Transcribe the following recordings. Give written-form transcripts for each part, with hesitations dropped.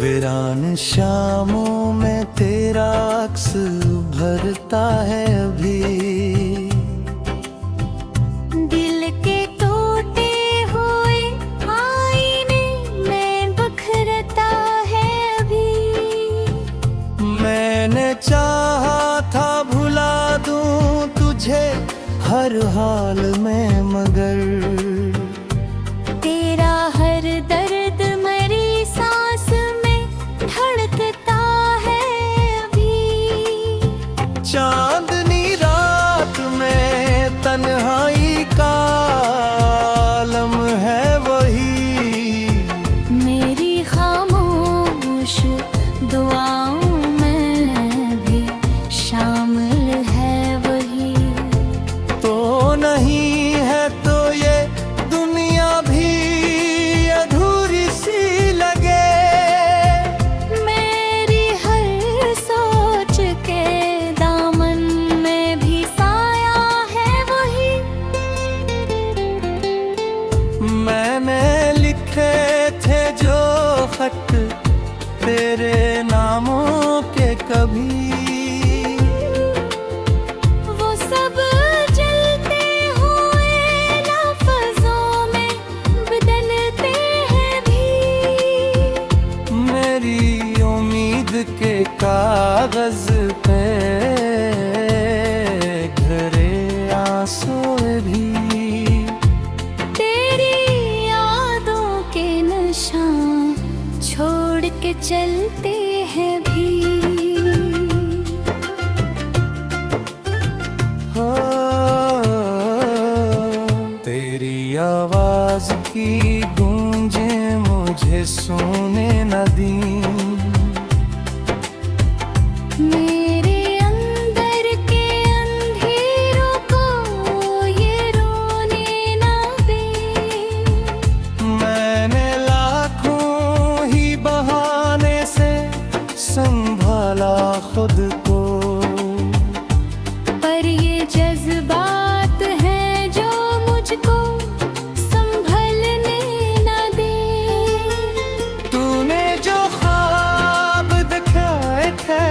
वीरान शामों में तेरा अक्स भरता है अभी। दिल के टूटे हुए आईने में बिखरता है अभी। मैंने चाहा था भुला दूं तुझे हर हाल में, मगर तेरा हर दर्द मेरी सांस में धड़कता है अभी। चांदनी रात में तन्हाई का आलम है वही। मेरी खामोश दुआओं में भी शामिल है वही। तो नहीं है तो ये दुनिया भी अधूरी सी लगे। मेरी हर सोच के दामन में भी साया है वही। मैंने लिखे थे जो खत तेरे नामों के कभी, वो सब जलते हुए लफ्ज़ों में बदलते हैं भी। मेरी उम्मीद के कागज पे घरे आंसू भी। तेरी यादों के निशान छोड़ के चलते हैं भी। हो तेरी आवाज की गूंजे मुझे सोने न दी। मेरे अंदर के अंधेरों को ये रोने ना दे। मैंने लाखों ही बहाने से संभाला खुद को, पर ये जज्बात हैं जो मुझको संभलने ना दे। तूने जो ख्वाब दिखाए थे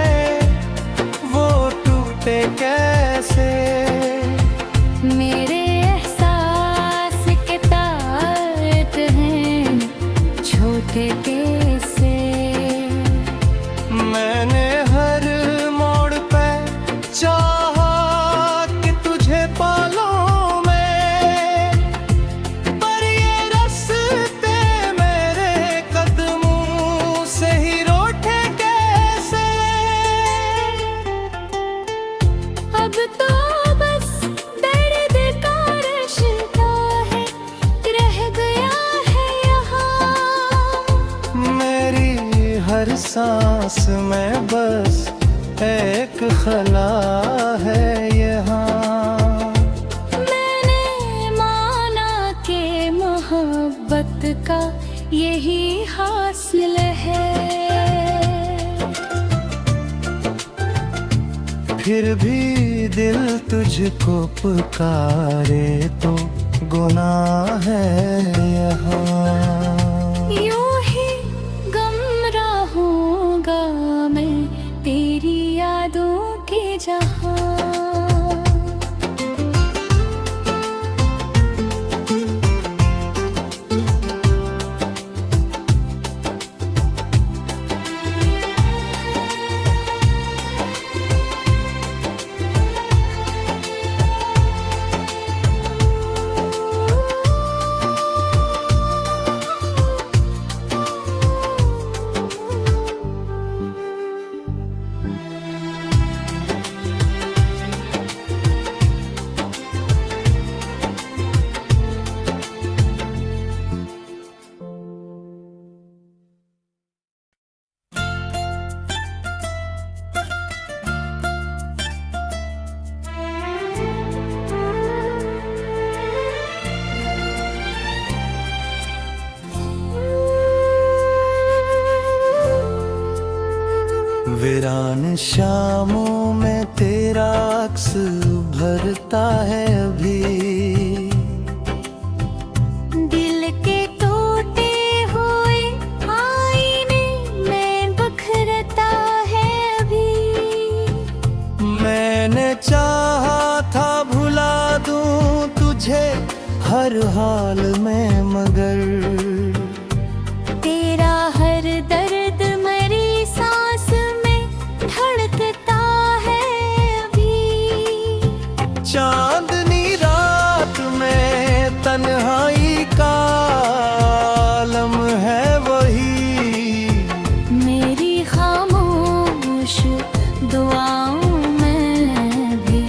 वो टूटे कैसे। मेरे एहसास के तारत हैं छोटे कैसे। मैंने हर मोड़ पे चाहा कि तुझे पालूं मैं, पर ये रास्ते मेरे कदमों से ही रूठे कैसे। अब तो बस दर्द का रिश्ता है रह गया है यहाँ। मेरी हर सांस में बस एक खला है यहाँ। मैंने माना कि मोहब्बत का यही हासिल है। फिर भी दिल तुझको पुकारे तो गुनाह है यहाँ। यूं ही गम रहूंगा मैं तेरी यादों के जहां। वीरान शामों में तेरा अक्स भरता है अभी। दिल के टूटे हुए आईने में हाल में, मगर तेरा हर दर्द मेरी सांस में धड़कता है अभी। चांदनी रात में तन्हाई का आलम है वही, मेरी खामोश दुआओं में भी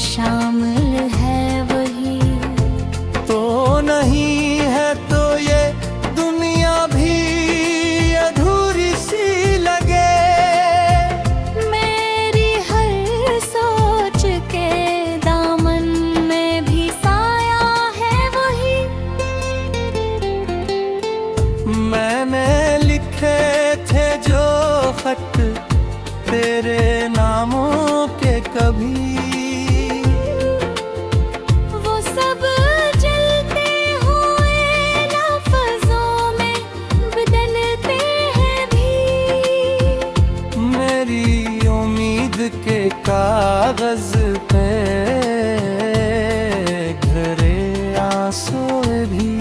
शामिल है वही। तो नहीं है तो ये दुनिया भी अधूरी सी लगे। मेरी हर सोच के दामन में भी साया है वही। मैंने लिखे थे जो खत तेरे नामों के कभी, वो सब जलते हुए लफ्ज़ों में बदलते हैं भी। मेरी उम्मीद के कागज पे घरे आंसू भी।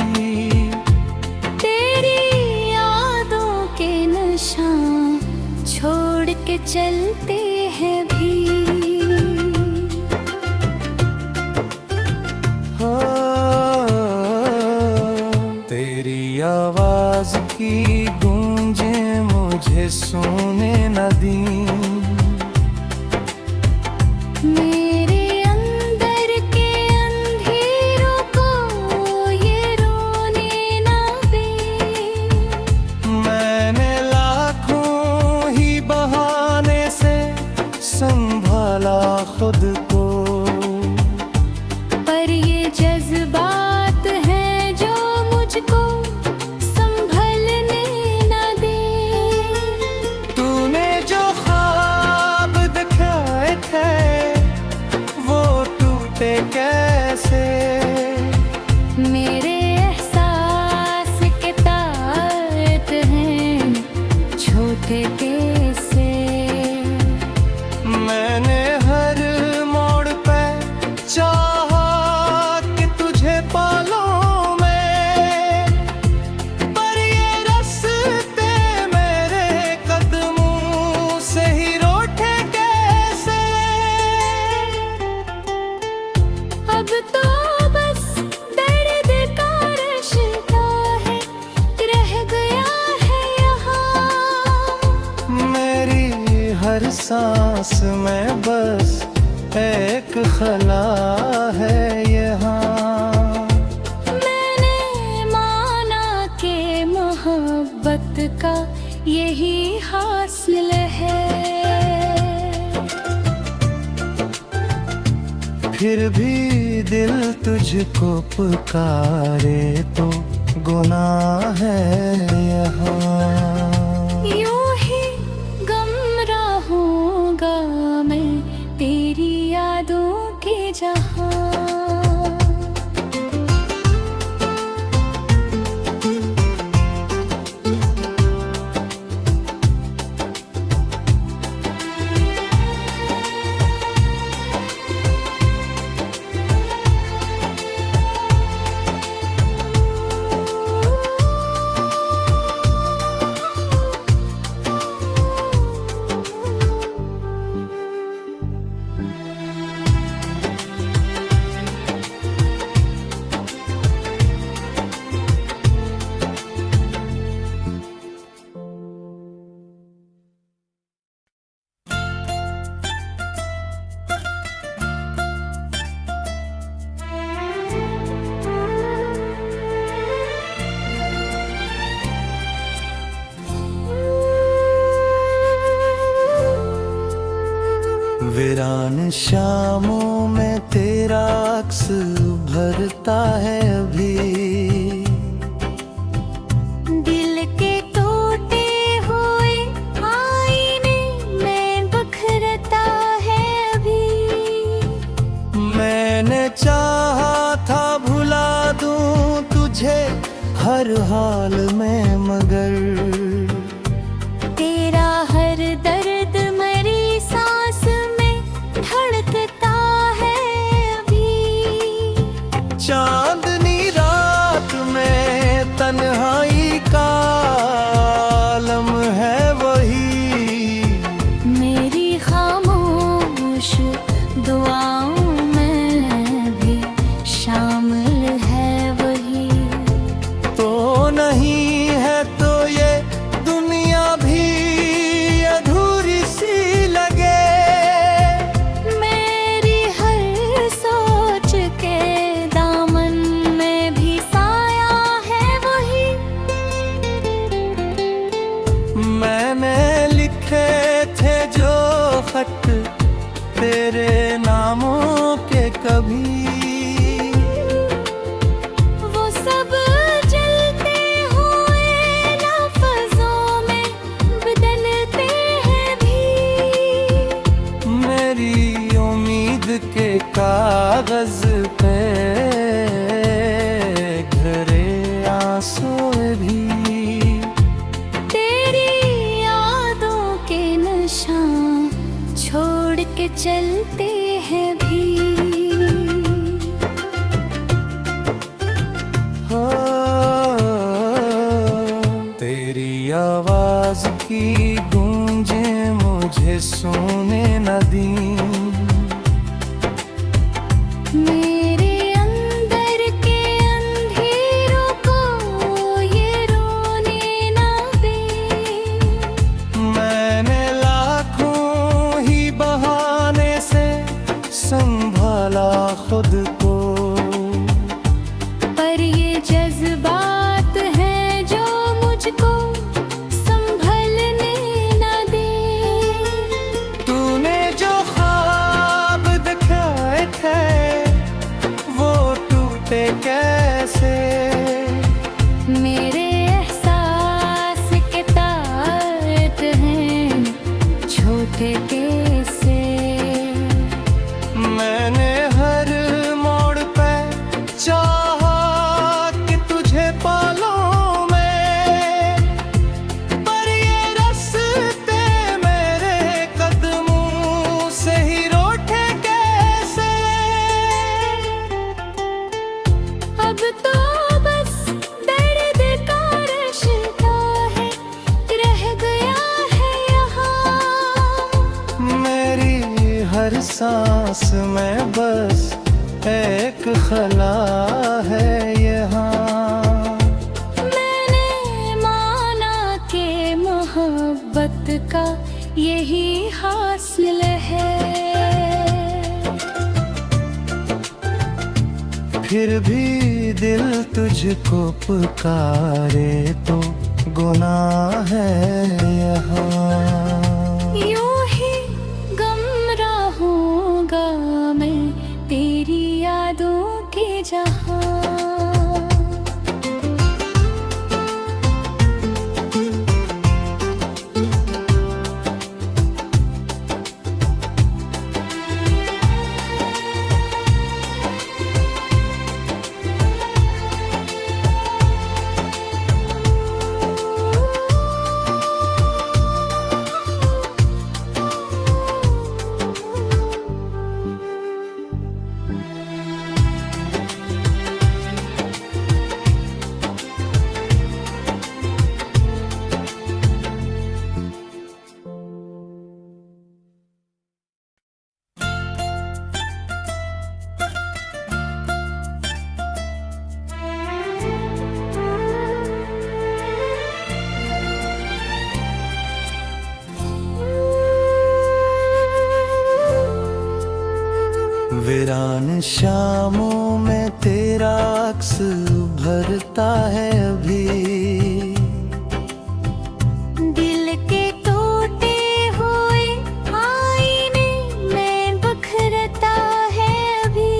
तेरी यादों के निशान छोड़ के चलते हैं भी। हो तेरी आवाज की गूंजे मुझे सोने न दी। मेरे अंदर के अंधेरों को ये रोने ना दे। मैंने लाखों ही बहाने से संभाला खुद को, पर ये जज्बात हैं जो मुझको संभलने ना दे। तूने जो ख्वाब दिखाए थे वो टूटे कैसे। मेरे एहसास के तारत हैं छोटे कैसे। मैंने हर मोड़ पे चाहा कि तुझे पालूं मैं, पर ये रास्ते मेरे कदमों से ही रूठे कैसे। अब तो बस दर्द का रिश्ता है रह गया है यहाँ। मेरी हर सांस में बस एक खला है यहाँ। मैंने माना कि मोहब्बत का यही हासिल है। फिर भी दिल तुझको पुकारे तो गुनाह है यहाँ। यूं ही गम रहूंगा मैं तेरी यादों के जहां। वीरान शामों में तेरा अक्स उभरता है अभी। दिल के टूटे हुए आईने में बिखरता है अभी। मैंने चाहा था भुला दूं तुझे हर हाल में, मगर तेरा हर दर्द मेरी सांस में धड़कता है अभी। चांदनी रात मैंने लिखे थे जो खत तेरे नामों के कभी, वो सब जलते हुए लफ्ज़ों में बदलते हैं भी। मेरी उम्मीद के कागज पे घरे आंसू भी, तेरी यादों के निशान छोड़ के चलते हैं भी। हो तेरी आवाज की गूंजे मुझे सोने न दी, मेरे अंदर के अंधेरों को ये रोने ना दे। मैंने लाखों ही बहाने से संभाला खुद को, पर ये जज्बात हैं जो मुझको संभलने ना दे। तूने जो ख्वाब दिखाए थे वो टूटे कैसे, मेरे एहसास के तारत हैं छोटे कैसे। मैंने हर मोड़ पे चाहा कि तुझे पालूं मैं, पर ये रास्ते मेरे कदमों से ही रूठे कैसे। अब तो बस दर्द का रिश्ता है रह गया है यहाँ। मेरी हर सांस में बस एक खला है यहाँ। मैंने माना कि मोहब्बत का यही हासिल है, फिर भी दिल तुझको पुकारे तो गुनाह है यहाँ। यूं ही गम रहूंगा मैं तेरी यादों के जहां। वीरान शामों में तेरा अक्स उभरता है अभी, दिल के टूटे हुए आईने में बिखरता है अभी।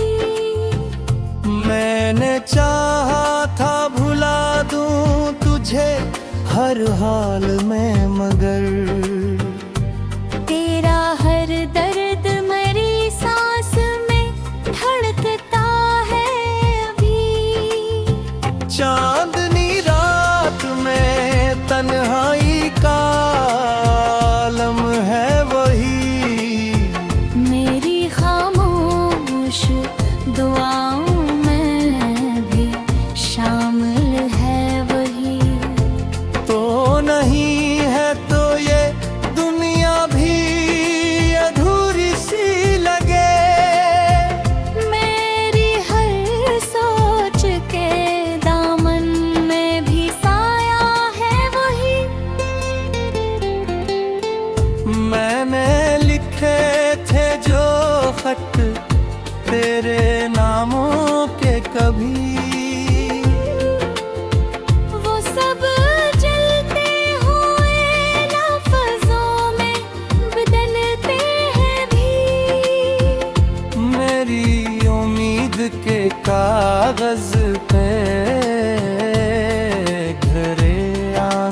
मैंने चाहा था भुला दूं तुझे हर हाल में, मगर तेरा हर दर्द मेरी सांस में धड़कता है अभी। चांदनी रात में तन्हाई का आलम है वही, मेरी खामोश दुआओं में भी शामिल है वही। तो नहीं है तो ये दुनिया भी अधूरी सी लगे। मेरी हर सोच के दामन में भी साया है वही। मैंने लिखे थे जो खत तेरे नामों के कभी, वो सब जलते हुए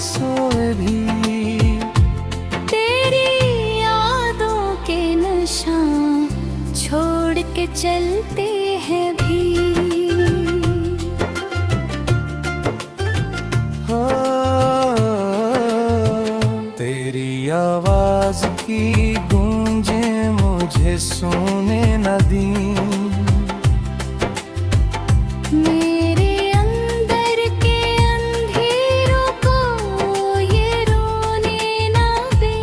आंसू भी। तेरी यादों के निशान छोड़ के चलते हैं भी। हो तेरी आवाज की गूंजे मुझे सोने न दी। मेरे अंदर के अंधेरों को ये रोने ना दे।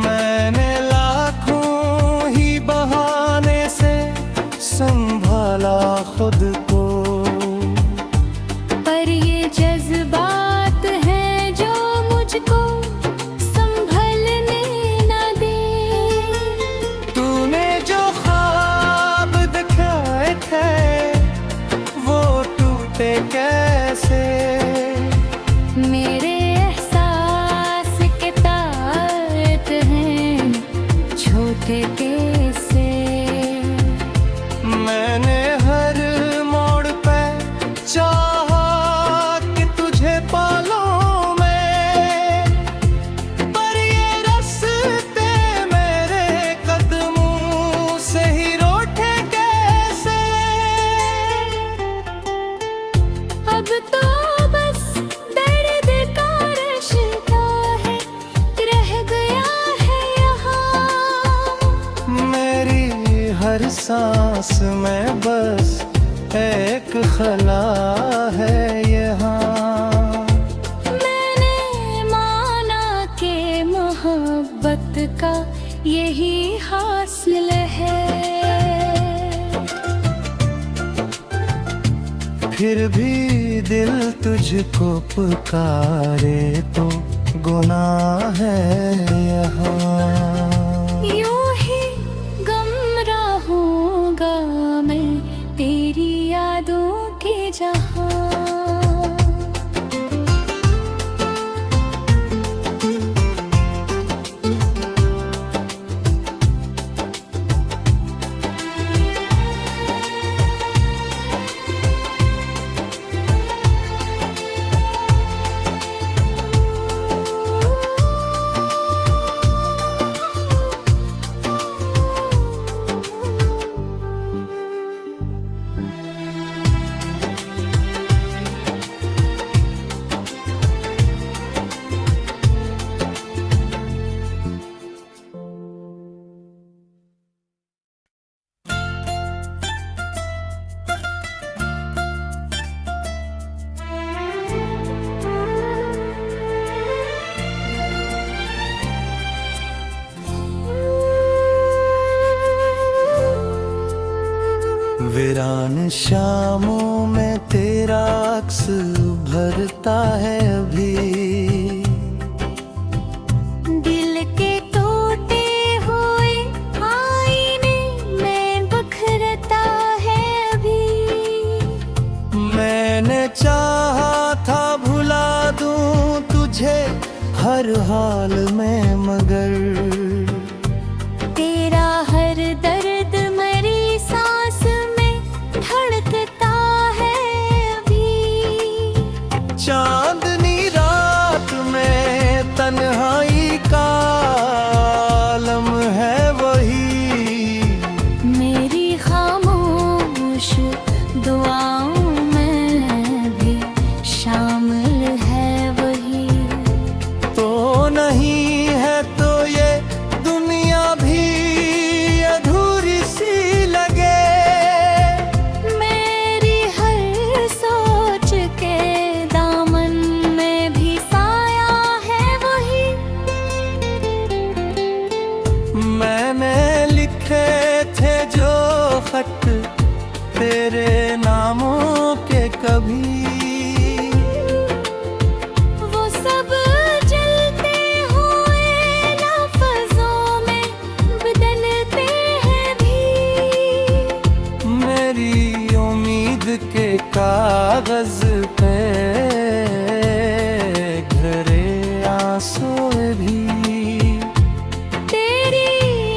मैंने लाखों ही बहाने से संभाला खुद को, पर ये जज्बात हैं जो मुझको संभलने ना दे। तूने जो ख्वाब दिखाए थे वो टूटे कैसे। मेरे एहसास के तारत हैं छोटे कैसे। मैंने हर मोड़ पे चाहा कि तुझे पालूं मैं, पर ये रास्ते मेरे कदमों से ही रूठे कैसे। अब तो बस दर्द का रिश्ता है रह गया है यहाँ। मेरी हर सांस में बस एक खला है यहाँ। मैंने माना कि मोहब्बत का यही हासिल है। फिर भी दिल तुझको पुकारे तो गुनाह है यहाँ। यूं ही गम रहूंगा मैं तेरी यादों के जहां। वीरान शामों में तेरा अक्स भरता है अभी। दिल के टूटे हुए आईने में बिखरता है अभी। मैंने चाहा था भुला दूं तुझे हर हाल में, मगर तेरा हर दर्द मेरी सांस में धड़कता है अभी। चांदनी रात में तन्हाई का आलम है वही। मेरी खामोश दुआओं में भी शामिल है वही। तो नहीं है तो ये दुनिया भी अधूरी सी लगे। मेरी हर सोच के दामन में भी साया है वही। मैंने लिखे थे जो खत तेरे नामों के कभी, वो सब जलते हुए लफ्जों में बदलते हैं भी। मेरी उम्मीद के कागज पे घरे आंसू भी। तेरी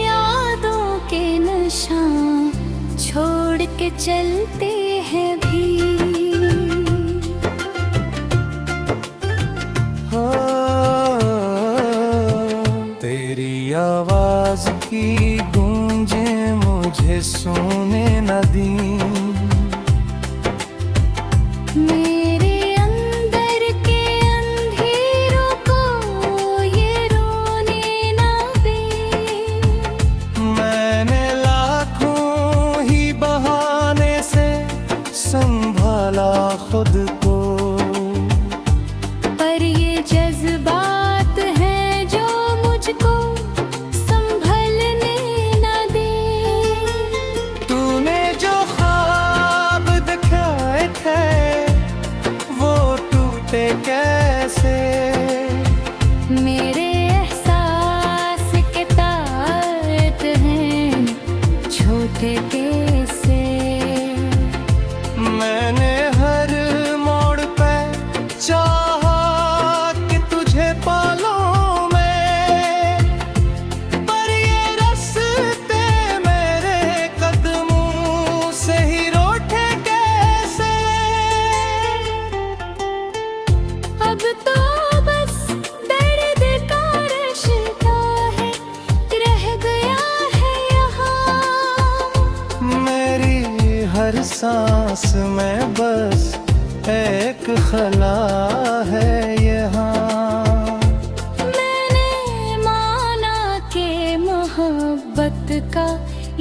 यादों के निशान छोड़ के चलते हैं भी। आवाज की गूंजे मुझे सोने न दी। मेरे अंदर के अंधेरों को ये रोने ना दे। मैंने लाखों ही बहाने से संभाला खुद को, पर ये जज्बात हैं जो मुझको संभलने ना दे। तूने जो ख्वाब दिखाए थे वो टूटे कैसे। मेरे एहसास के तारत हैं छोटे कैसे। मैंने हर मोड़ पे चाहा कि तुझे पालूं मैं, पर ये रास्ते मेरे कदमों से ही रूठे कैसे। अब तो बस दर्द का रिश्ता है रह गया है यहाँ। मेरी हर सांस में बस एक खला है यहाँ। मैंने माना कि मोहब्बत का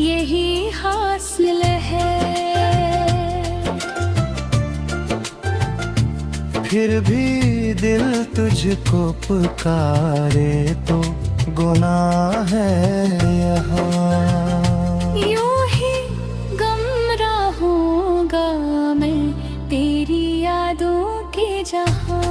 यही हासिल है। फिर भी दिल तुझको पुकारे तो गुनाह है यहाँ। यूं ही गम रहूंगा मैं तेरी यादों के जहां।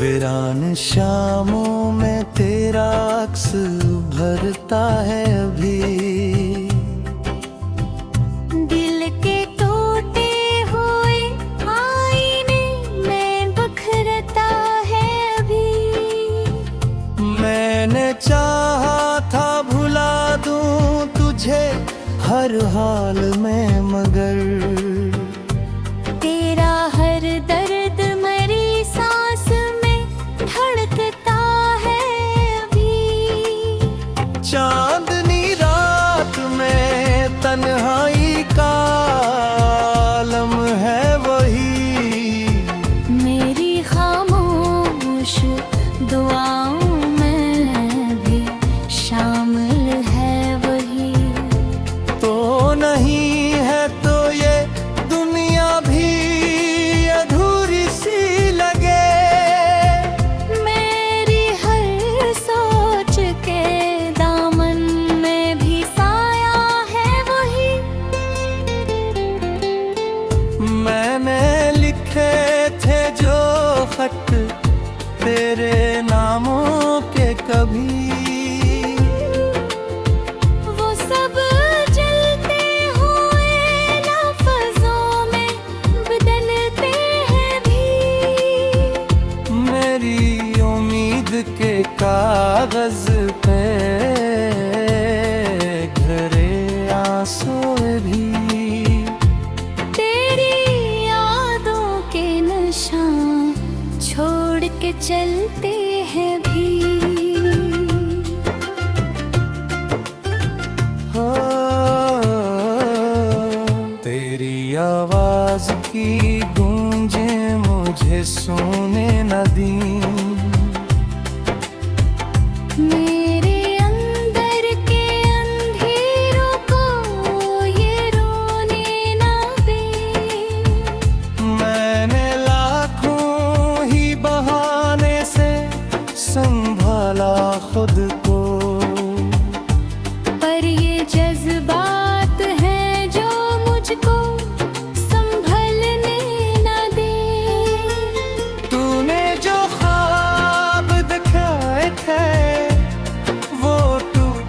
वीरान शामों में तेरा अक्स भरता है अभी। दिल के टूटे हुए आईने में बिखरता है अभी। मैंने चाहा था भुला दूं तुझे हर हाल में, मगर तेरा हर दर्द मेरी सांस में धड़कता है अभी। चांदनी रात में तन्हाई का आलम है वही। मेरी खामोश दुआओं में भी शामिल है वही। तो नहीं है तो ये दुनिया भी अधूरी सी लगे। मेरी हर सोच के दामन में भी साया है वही।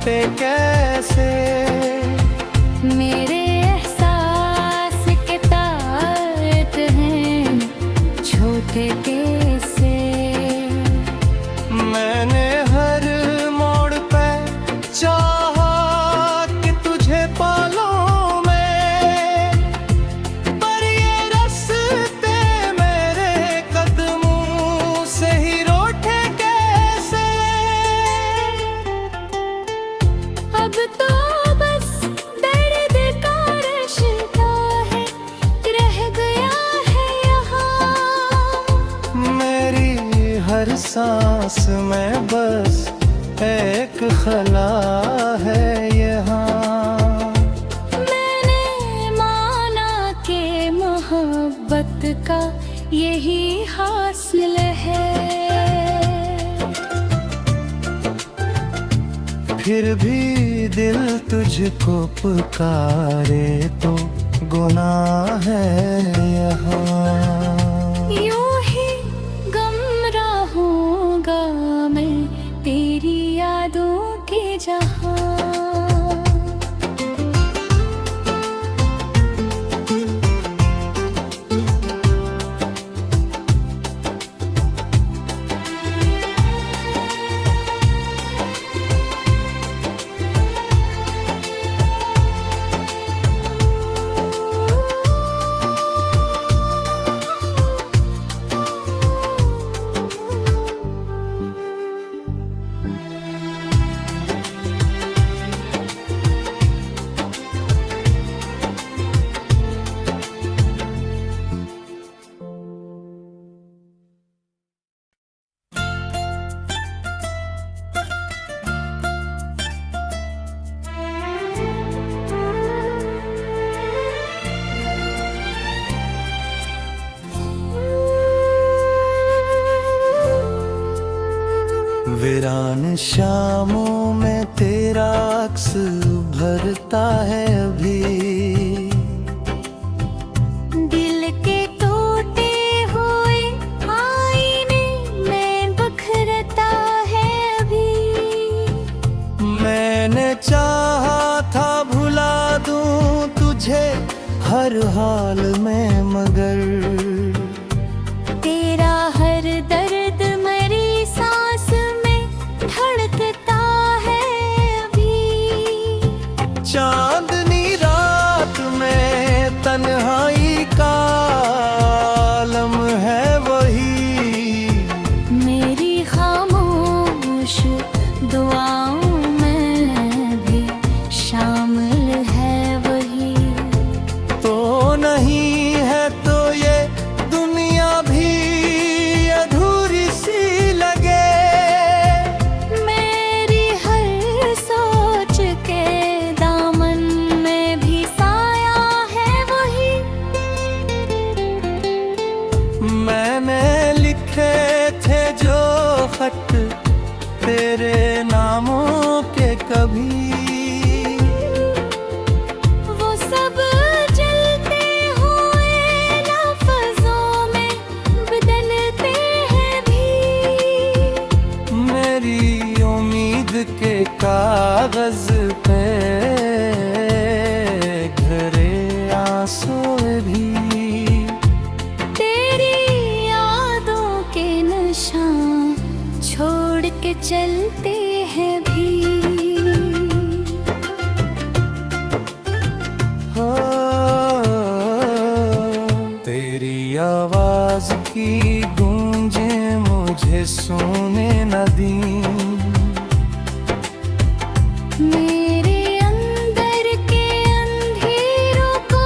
टूटे कैसे। मेरे एहसास के तारत हैं छोटे कैसे। मैंने हर मोड़ पे चाहा कि तुझे पालूं मैं, पर ये रास्ते मेरे कदमों से ही रूठे कैसे। अब तो बस दर्द का रिश्ता है रह गया है यहाँ। मेरी हर सांस में बस एक खला है यहाँ। मैंने माना कि मोहब्बत का यही हासिल है। फिर भी दिल तुझको पुकारे तो गुनाह है यहाँ। यूं ही गमराह होगा मैं तेरी यादों के जहां। वीरान शामों में तेरा अक्स भरता है अभी। दिल के टूटे हुए आईने में बिखरता है अभी। मैंने चाहा था भुला दूं तुझे हर हाल में, मगर तेरा हर दर्द मेरी सांस में धड़कता है अभी। चांदनी रात में तन्हाई का आलम है वही। मेरी खामोश दुआओं में भी शामिल है वही। तो नहीं है तो ये दुनिया भी अधूरी सी लगे। मेरी हर सोच के दामन में भी साया है वही। मैंने लिखे थे जो खत तेरे नामों के कभी, वो सब जलते हुए लफ्जों में बदलते हैं भी। मेरी उम्मीद के कागज पे घरे आंसू भी। तेरी यादों के निशान छोड़ के चलते हैं भी। हो तेरी आवाज की गूंजे मुझे सोने न दी। मेरे अंदर के अंधेरों को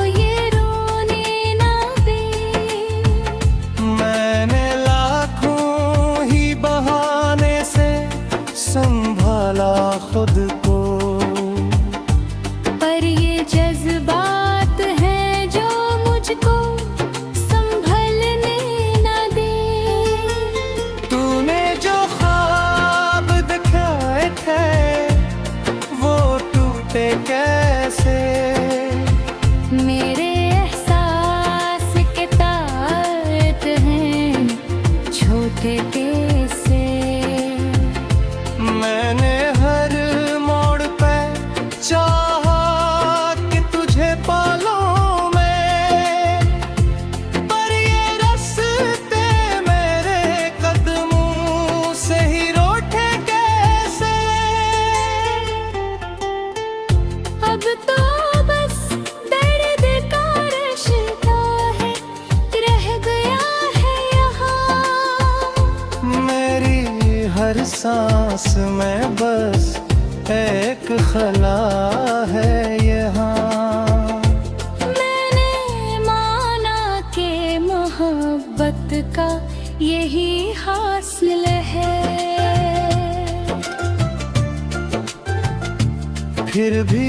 ये रोने ना दे। मैंने लाखों ही बहाने से संभाला खुद को, पर ये जज्बात हैं जो मुझको संभलने ना दे। तूने जो ख्वाब दिखाए थे वो टूटे कैसे। मेरे एहसास के तारत हैं छोटे कैसे। मैंने हर एक खला है यहाँ। मैंने माना के मोहब्बत का यही हासिल है। फिर भी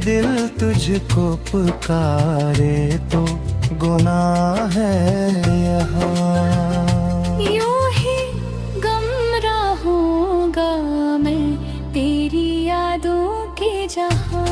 दिल तुझको पुकारे तो गुनाह है यहाँ। यूं ही गम रहूंगा मैं तेरी यादों के जहां।